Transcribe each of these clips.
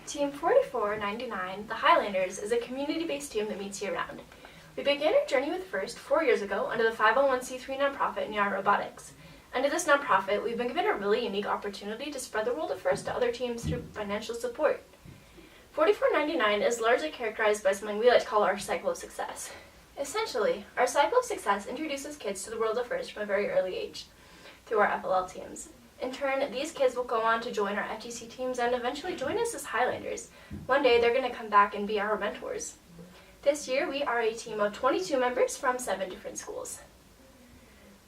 Team 4499, the Highlanders, is a community-based team that meets year-round. We began our journey with FIRST 4 years ago under the 501c3 nonprofit Robotics. Under this nonprofit, we've been given a really unique opportunity to spread the world of FIRST to other teams through financial support. 4499 is largely characterized by something we like to call our cycle of success. Essentially, our cycle of success introduces kids to the world of FIRST from a very early age through our FLL teams. In turn, these kids will go on to join our FTC teams and eventually join us as Highlanders. One day, they're going to come back and be our mentors. This year, we are a team of 22 members from 7 different schools.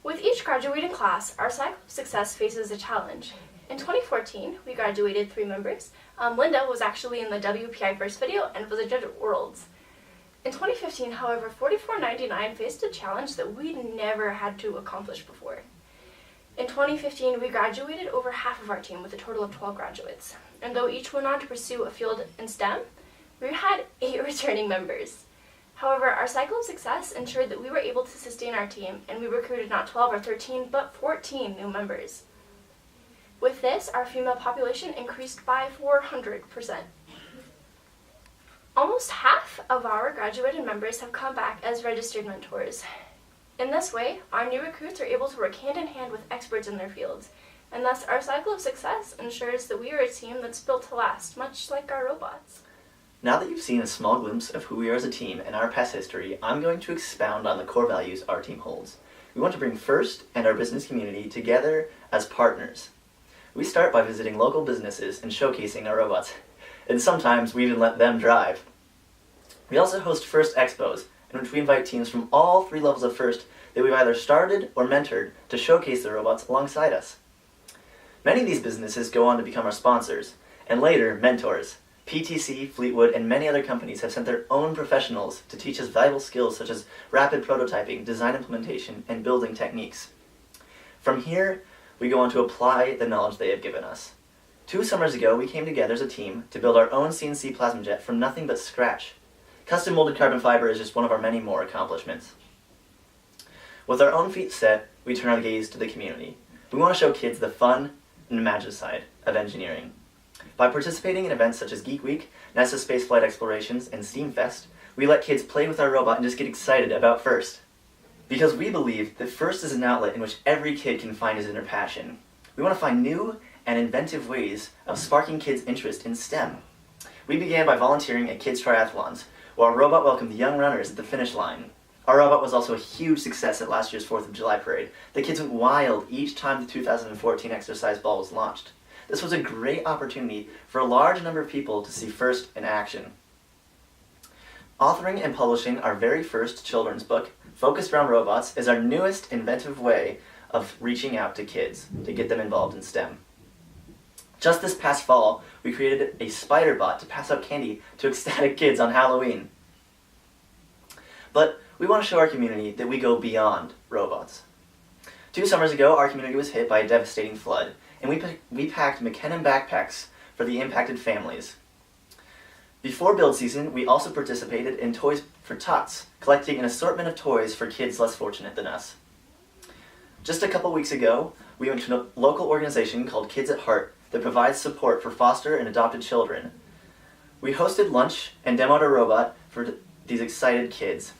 With each graduating class, our cycle of success faces a challenge. In 2014, we graduated 3 members. Linda was actually in the WPI First video and was a judge at Worlds. In 2015, however, 4499 faced a challenge that we'd never had to accomplish before. In 2015, we graduated over half of our team with a total of 12 graduates. And though each went on to pursue a field in STEM, we had 8 returning members. However, our cycle of success ensured that we were able to sustain our team, and we recruited not 12 or 13, but 14 new members. With this, our female population increased by 400%. Almost half of our graduated members have come back as registered mentors. In this way, our new recruits are able to work hand in hand with experts in their fields, and thus our cycle of success ensures that we are a team that's built to last, much like our robots. Now that you've seen a small glimpse of who we are as a team and our past history, I'm going to expound on the core values our team holds. We want to bring FIRST and our business community together as partners. We start by visiting local businesses and showcasing our robots, and sometimes we even let them drive. We also host FIRST Expos, in which we invite teams from all 3 levels of FIRST that we've either started or mentored to showcase their robots alongside us. Many of these businesses go on to become our sponsors, and later, mentors. PTC, Fleetwood, and many other companies have sent their own professionals to teach us valuable skills such as rapid prototyping, design implementation, and building techniques. From here, we go on to apply the knowledge they have given us. 2 summers ago, we came together as a team to build our own CNC plasma jet from nothing but scratch. Custom molded carbon fiber is just one of our many more accomplishments. With our own feet set, we turn our gaze to the community. We want to show kids the fun and imaginative side of engineering. By participating in events such as Geek Week, NASA Spaceflight Explorations, and STEAM Fest, we let kids play with our robot and just get excited about FIRST. Because we believe that FIRST is an outlet in which every kid can find his inner passion. We want to find new and inventive ways of sparking kids' interest in STEM. We began by volunteering at kids' triathlons, while our robot welcomed young runners at the finish line. Our robot was also a huge success at last year's 4th of July parade. The kids went wild each time the 2014 exercise ball was launched. This was a great opportunity for a large number of people to see FIRST in action. Authoring and publishing our very first children's book, focused around robots, is our newest inventive way of reaching out to kids to get them involved in STEM. Just this past fall, we created a spider bot to pass out candy to ecstatic kids on Halloween. But we want to show our community that we go beyond robots. 2 summers ago, our community was hit by a devastating flood, and we packed McKenna backpacks for the impacted families. Before build season, we also participated in Toys for Tots, collecting an assortment of toys for kids less fortunate than us. Just a couple weeks ago, we went to a local organization called Kids at Heart that provides support for foster and adopted children. We hosted lunch and demoed a robot for these excited kids.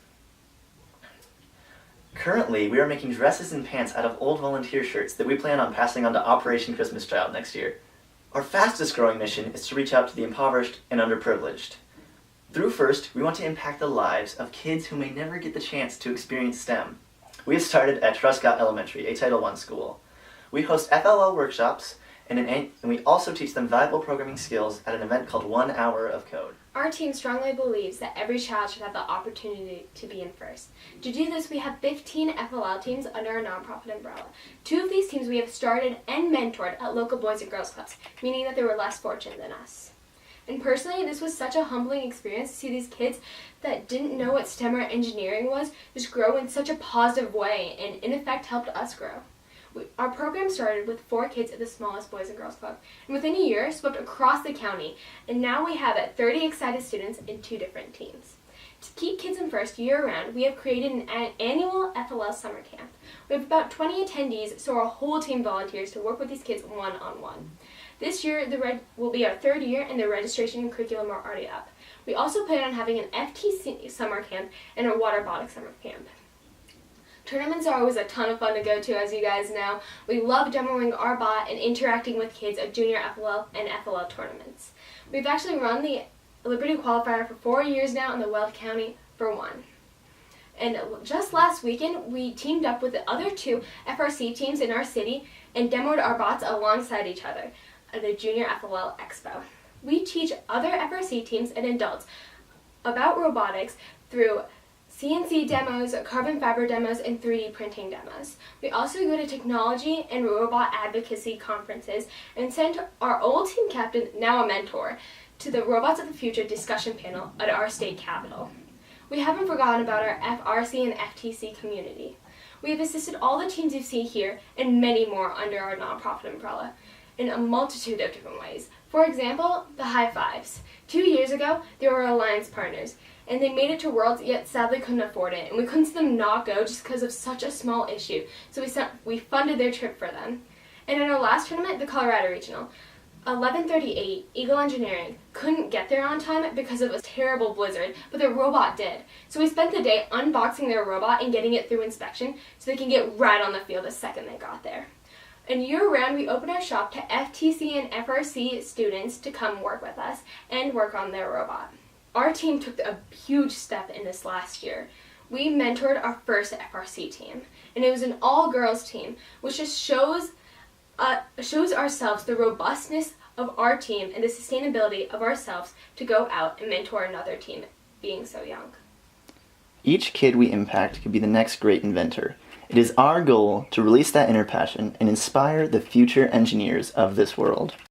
Currently, we are making dresses and pants out of old volunteer shirts that we plan on passing on to Operation Christmas Child next year. Our fastest growing mission is to reach out to the impoverished and underprivileged. Through FIRST, we want to impact the lives of kids who may never get the chance to experience STEM. We have started at Truscott Elementary, a Title I school. We host FLL workshops, and we also teach them valuable programming skills at an event called 1 Hour of Code. Our team strongly believes that every child should have the opportunity to be in FIRST. To do this, we have 15 FLL teams under our nonprofit umbrella. 2 of these teams we have started and mentored at local Boys and Girls Clubs, meaning that they were less fortunate than us. And personally, this was such a humbling experience to see these kids that didn't know what STEM or engineering was just grow in such a positive way and in effect helped us grow. Our program started with 4 kids at the smallest Boys and Girls Club, and within a year swept across the county, and now we have 30 excited students in 2 different teams. To keep kids in FIRST year-round, we have created an annual FLL summer camp. We have about 20 attendees, so our whole team volunteers to work with these kids one-on-one. This year will be our 3rd year, and the registration and curriculum are already up. We also plan on having an FTC summer camp and a Robotics summer camp. Tournaments are always a ton of fun to go to, as you guys know. We love demoing our bot and interacting with kids at junior FLL and FLL tournaments. We've actually run the Liberty Qualifier for 4 years now in the Weld County for 1. And just last weekend, we teamed up with the other 2 FRC teams in our city and demoed our bots alongside each other at the Junior FLL Expo. We teach other FRC teams and adults about robotics through CNC demos, carbon fiber demos, and 3D printing demos. We also go to technology and robot advocacy conferences and send our old team captain, now a mentor, to the Robots of the Future discussion panel at our state capitol. We haven't forgotten about our FRC and FTC community. We have assisted all the teams you see here and many more under our nonprofit umbrella in a multitude of different ways. For example, the High Fives. 2 years ago, they were alliance partners, and they made it to Worlds, yet sadly couldn't afford it, and we couldn't see them not go just because of such a small issue, so we funded their trip for them. And in our last tournament, the Colorado Regional, 1138, Eagle Engineering, couldn't get there on time because of a terrible blizzard, but their robot did. So we spent the day unboxing their robot and getting it through inspection so they can get right on the field the second they got there. And year-round, we open our shop to FTC and FRC students to come work with us and work on their robot. Our team took a huge step in this last year. We mentored our first FRC team, and it was an all-girls team, which just shows ourselves the robustness of our team and the sustainability of ourselves to go out and mentor another team, being so young. Each kid we impact could be the next great inventor. It is our goal to release that inner passion and inspire the future engineers of this world.